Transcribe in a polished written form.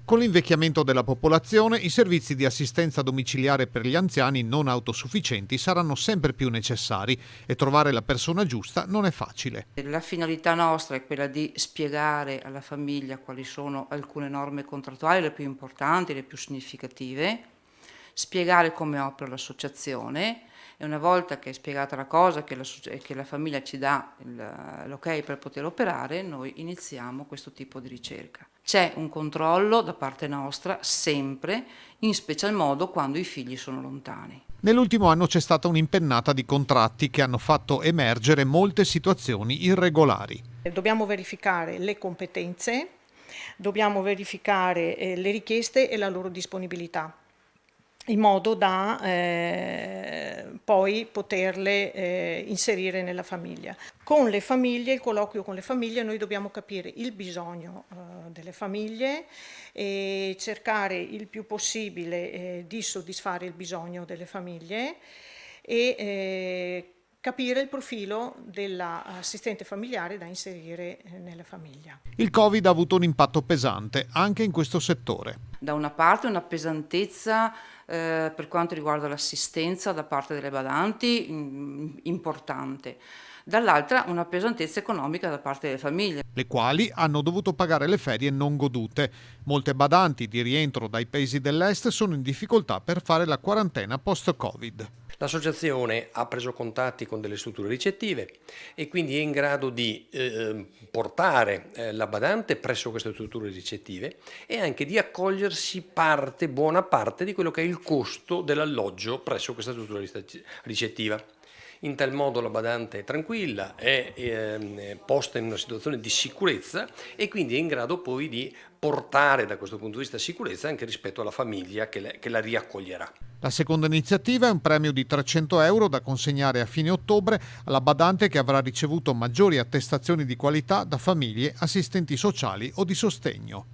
Con l'invecchiamento della popolazione, i servizi di assistenza domiciliare per gli anziani non autosufficienti saranno sempre più necessari e trovare la persona giusta non è facile. La finalità nostra è quella di spiegare alla famiglia quali sono alcune norme contrattuali, le più importanti, le più significative, spiegare come opera l'associazione e una volta che è spiegata la cosa, che la famiglia ci dà l'ok per poter operare, noi iniziamo questo tipo di ricerca. C'è un controllo da parte nostra sempre, in special modo quando i figli sono lontani. Nell'ultimo anno c'è stata un'impennata di contratti che hanno fatto emergere molte situazioni irregolari. Dobbiamo verificare le competenze, dobbiamo verificare le richieste e la loro disponibilità, in modo da poi poterle inserire nella famiglia. Con le famiglie, il colloquio con le famiglie, noi dobbiamo capire il bisogno delle famiglie e cercare il più possibile di soddisfare il bisogno delle famiglie e capire il profilo dell'assistente familiare da inserire nella famiglia. Il Covid ha avuto un impatto pesante anche in questo settore. Da una parte una pesantezza per quanto riguarda l'assistenza da parte delle badanti importante, dall'altra una pesantezza economica da parte delle famiglie, le quali hanno dovuto pagare le ferie non godute. Molte badanti di rientro dai paesi dell'est sono in difficoltà per fare la quarantena post-Covid. L'associazione ha preso contatti con delle strutture ricettive e quindi è in grado di portare la badante presso queste strutture ricettive e anche di accogliersi buona parte di quello che è il costo dell'alloggio presso questa struttura ricettiva. In tal modo la badante è tranquilla, è posta in una situazione di sicurezza e quindi è in grado poi di portare da questo punto di vista sicurezza anche rispetto alla famiglia che la riaccoglierà. La seconda iniziativa è un premio di 300 euro da consegnare a fine ottobre alla badante che avrà ricevuto maggiori attestazioni di qualità da famiglie, assistenti sociali o di sostegno.